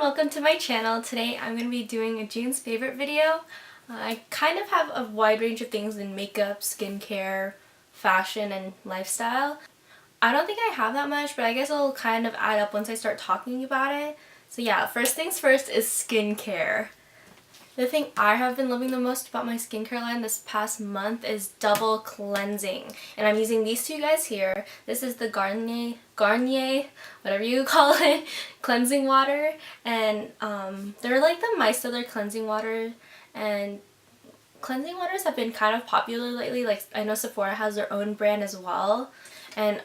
welcome to my channel. Today I'm going to be doing a June's favorite video. I kind of have a wide range of things in makeup, skincare, fashion, and lifestyle. I don't think I have that much, but I guess it'll kind of add up once I start talking about it. So yeah, first things first is skincare. The thing I have been loving the most about my skincare line this past month is double cleansing. And I'm using these two guys here. This is the Garnier, whatever you call it, cleansing water. And they're like the Micellar cleansing water. And cleansing waters have been kind of popular lately. Like I know Sephora has their own brand as well. And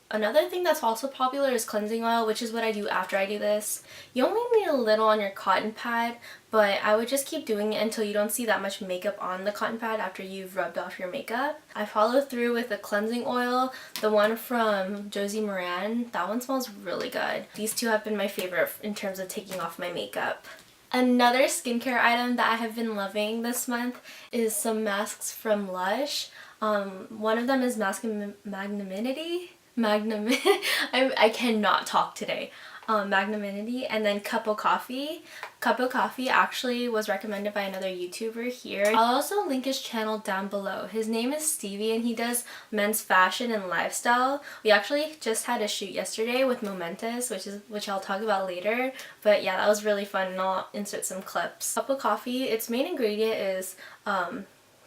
another thing that's also popular is cleansing oil, which is what I do after I do this. You only need a little on your cotton pad, but I would just keep doing it until you don't see that much makeup on the cotton pad after you've rubbed off your makeup. I follow through with the cleansing oil, the one from Josie Moran. That one smells really good. These two have been my favorite in terms of taking off my makeup. Another skincare item that I have been loving this month is some masks from Lush. One of them is Magnanimity. I cannot talk today. Magnanimity, and then Cup of Coffee. Cup of Coffee actually was recommended by another YouTuber here. I'll also link his channel down below. His name is Stevie and he does men's fashion and lifestyle. We actually just had a shoot yesterday with Momentus, which I'll talk about later. But yeah, that was really fun and I'll insert some clips. Cup of Coffee, its main ingredient is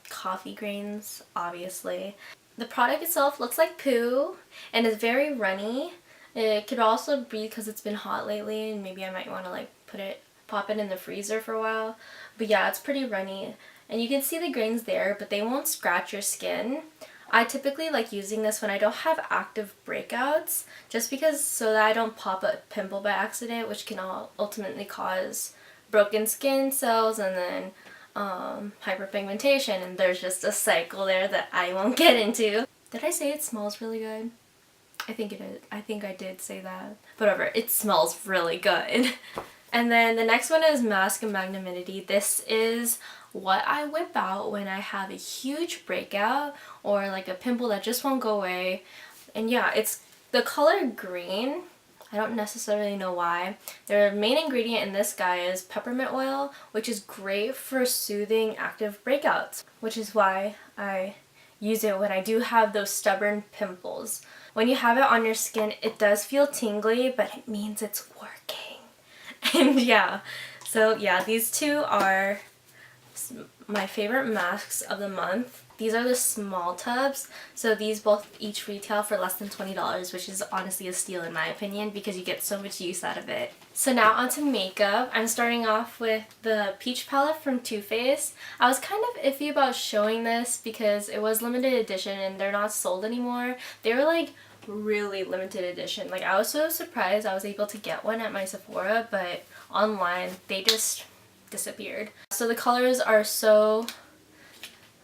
coffee grains, obviously. The product itself looks like poo and is very runny. It could also be because it's been hot lately and maybe I might want to like pop it in the freezer for a while. But yeah, it's pretty runny. And you can see the grains there, but they won't scratch your skin. I typically like using this when I don't have active breakouts, just because so that I don't pop a pimple by accident, which can ultimately cause broken skin cells and then hyperpigmentation, and there's just a cycle there that I won't get into. Did I say it smells really good? I think it is. I think I did say that. Whatever, it smells really good. And then the next one is Mask and Magnanimity. This is what I whip out when I have a huge breakout or like a pimple that just won't go away. And yeah, it's the color green. I don't necessarily know why. Their main ingredient in this guy is peppermint oil, which is great for soothing active breakouts, which is why I use it when I do have those stubborn pimples. When you have it on your skin, it does feel tingly, but it means it's working. And yeah, so yeah, these two are my favorite masks of the month. These are the small tubs, so these both each retail for less than $20, which is honestly a steal in my opinion because you get so much use out of it. So now onto makeup. I'm starting off with the Peach palette from Too Faced. I was kind of iffy about showing this because it was limited edition and they're not sold anymore. They were like really limited edition. Like I was so surprised I was able to get one at my Sephora, but online they just disappeared. So the colors are so...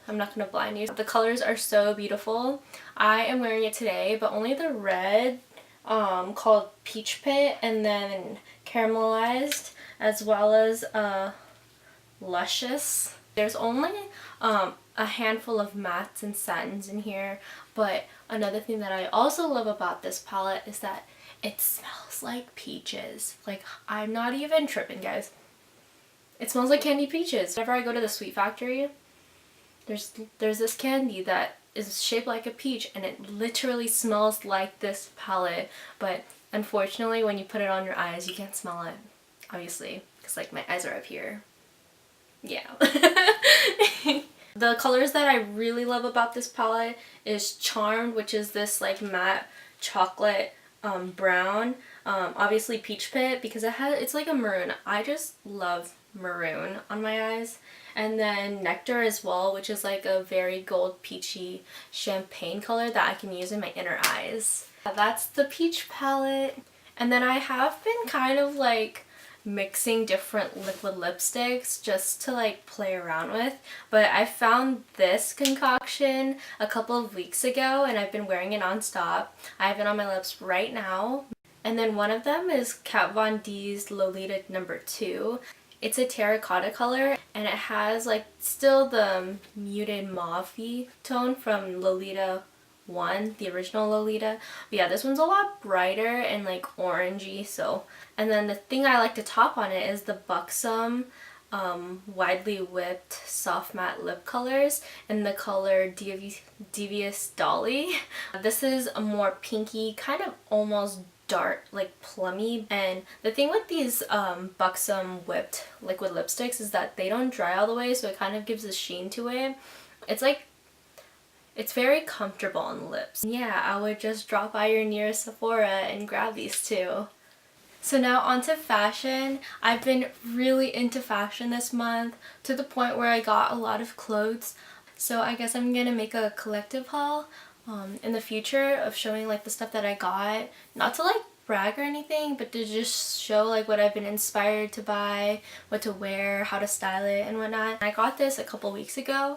I'm not going to blind you. The colors are so beautiful. I am wearing it today, but only the red called Peach Pit and then Caramelized, as well as Luscious. There's only a handful of mattes and satins in here, but another thing that I also love about this palette is that it smells like peaches. Like, I'm not even tripping, guys. It smells like candy peaches. Whenever I go to the Sweet Factory, there's this candy that is shaped like a peach and it literally smells like this palette, but unfortunately when you put it on your eyes you can't smell it, obviously, because like my eyes are up here. Yeah. The colors that I really love about this palette is Charmed, which is this like matte chocolate brown, obviously Peach Pit because it's like a maroon. I just love maroon on my eyes. And then Nectar as well, which is like a very gold peachy champagne color that I can use in my inner eyes. That's the Peach palette. And then I have been kind of like mixing different liquid lipsticks just to like play around with, but I found this concoction a couple of weeks ago and I've been wearing it non-stop. I have it on my lips right now. And then one of them is Kat Von D's Lolita No. 2. It's a terracotta color and it has like still the muted mauve tone from Lolita one, the original Lolita. But yeah, this one's a lot brighter and like orangey. So, and then the thing I like to top on it is the Buxom widely whipped soft matte lip colors in the color Devious Dolly. This is a more pinky, kind of almost dark, like plummy. And the thing with these Buxom whipped liquid lipsticks is that they don't dry all the way, so it kind of gives a sheen to it. It's like, it's very comfortable on the lips. Yeah, I would just drop by your nearest Sephora and grab these two. So now onto fashion. I've been really into fashion this month to the point where I got a lot of clothes. So I guess I'm gonna make a collective haul in the future of showing like the stuff that I got. Not to like brag or anything, but to just show like what I've been inspired to buy, what to wear, how to style it and whatnot. I got this a couple weeks ago.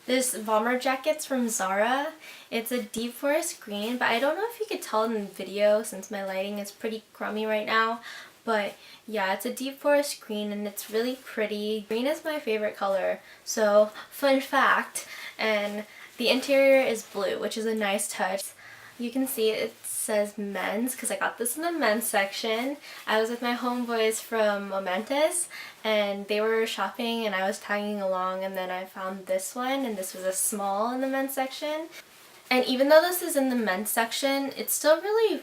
This bomber jacket's from Zara. It's a deep forest green, but I don't know if you could tell in the video since my lighting is pretty crummy right now. But yeah, it's a deep forest green and it's really pretty. Green is my favorite color, so fun fact. And the interior is blue, which is a nice touch. You can see it says men's because I got this in the men's section. I was with my homeboys from Momentus and they were shopping and I was tagging along, and then I found this one, and this was a small in the men's section. And even though this is in the men's section, it's still really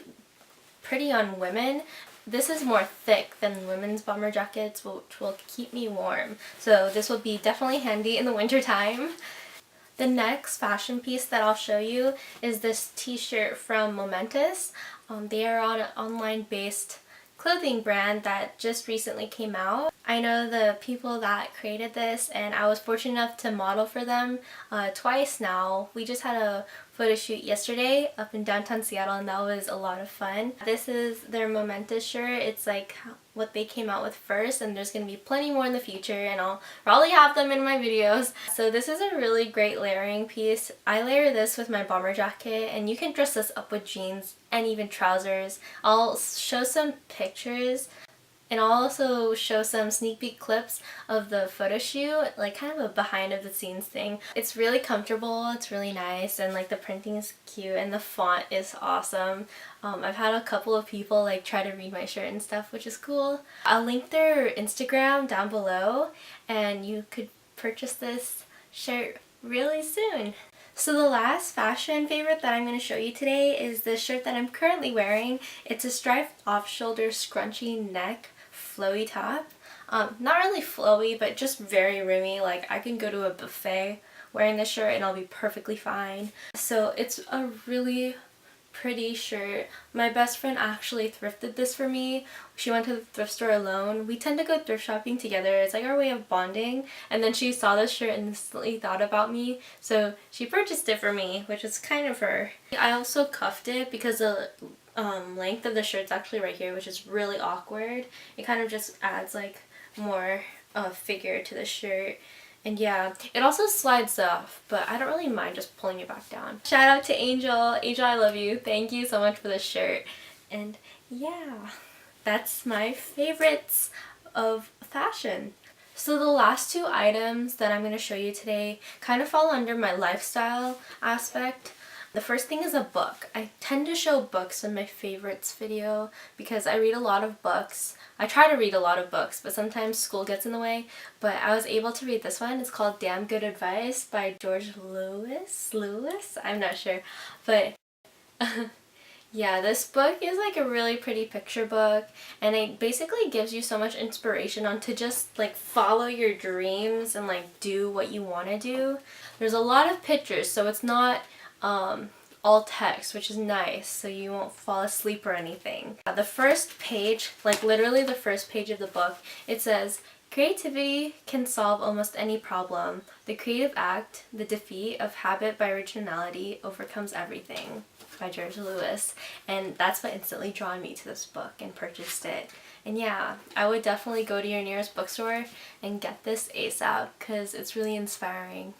pretty on women. This is more thick than women's bomber jackets, which will keep me warm. So this will be definitely handy in the winter time. The next fashion piece that I'll show you is this t-shirt from Momentus. They are on an online-based clothing brand that just recently came out. I know the people that created this, and I was fortunate enough to model for them twice now. We just had a photo shoot yesterday up in downtown Seattle, and that was a lot of fun. This is their Momentus shirt. It's like what they came out with first, and there's going to be plenty more in the future, and I'll probably have them in my videos. So this is a really great layering piece. I layer this with my bomber jacket, and you can dress this up with jeans and even trousers. I'll show some pictures, and I'll also show some sneak peek clips of the photo shoot, like kind of a behind of the scenes thing. It's really comfortable, it's really nice, and like the printing is cute and the font is awesome. I've had a couple of people like try to read my shirt and stuff, which is cool. I'll link their Instagram down below and you could purchase this shirt really soon. So the last fashion favorite that I'm going to show you today is the shirt that I'm currently wearing. It's a striped off-shoulder scrunchy neck flowy top. Not really flowy, but just very roomy. Like I can go to a buffet wearing this shirt and I'll be perfectly fine. So it's a really pretty shirt. My best friend actually thrifted this for me. She went to the thrift store alone. We tend to go thrift shopping together. It's like our way of bonding. And then she saw this shirt and instantly thought about me, so she purchased it for me, which is kind of her. I also cuffed it because the length of the shirt's actually right here, which is really awkward. It kind of just adds like more figure to the shirt. And yeah, it also slides off, but I don't really mind just pulling it back down. Shout out to Angel. Angel, I love you. Thank you so much for this shirt. And yeah, that's my favorites of fashion. So the last two items that I'm going to show you today kind of fall under my lifestyle aspect. The first thing is a book. I tend to show books in my favorites video because I read a lot of books. I try to read a lot of books, but sometimes school gets in the way. But I was able to read this one. It's called Damn Good Advice by George Lewis? I'm not sure. But yeah, this book is like a really pretty picture book, and it basically gives you so much inspiration on to just like follow your dreams and like do what you want to do. There's a lot of pictures, so it's not all text, which is nice, so you won't fall asleep or anything. The first page, like literally the first page of the book, it says, "Creativity can solve almost any problem. The creative act, the defeat of habit by originality, overcomes everything," by George Lewis. And that's what instantly drew me to this book and purchased it. And yeah, I would definitely go to your nearest bookstore and get this ASAP because it's really inspiring.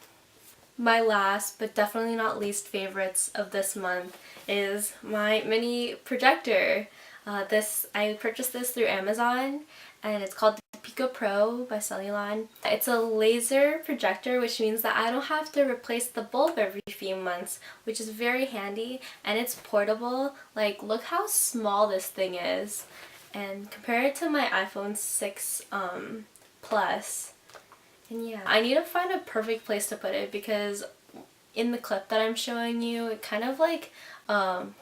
My last, but definitely not least favorites of this month is my mini projector. I purchased this through Amazon, and it's called the Pico Pro by Salle. It's a laser projector, which means that I don't have to replace the bulb every few months, which is very handy, and it's portable. Like, look how small this thing is, and compare it to my iPhone 6 Plus. And yeah, I need to find a perfect place to put it because in the clip that I'm showing you, it kind of like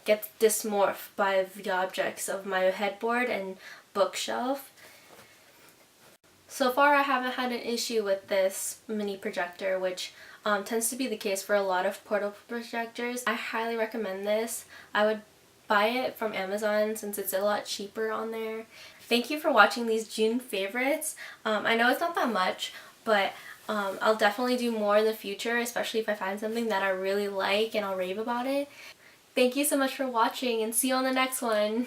gets dismorphed by the objects of my headboard and bookshelf. So far I haven't had an issue with this mini projector, which tends to be the case for a lot of portable projectors. I highly recommend this. I would buy it from Amazon since it's a lot cheaper on there. Thank you for watching these June favorites. I know it's not that much, but I'll definitely do more in the future, especially if I find something that I really like and I'll rave about it. Thank you so much for watching, and see you on the next one.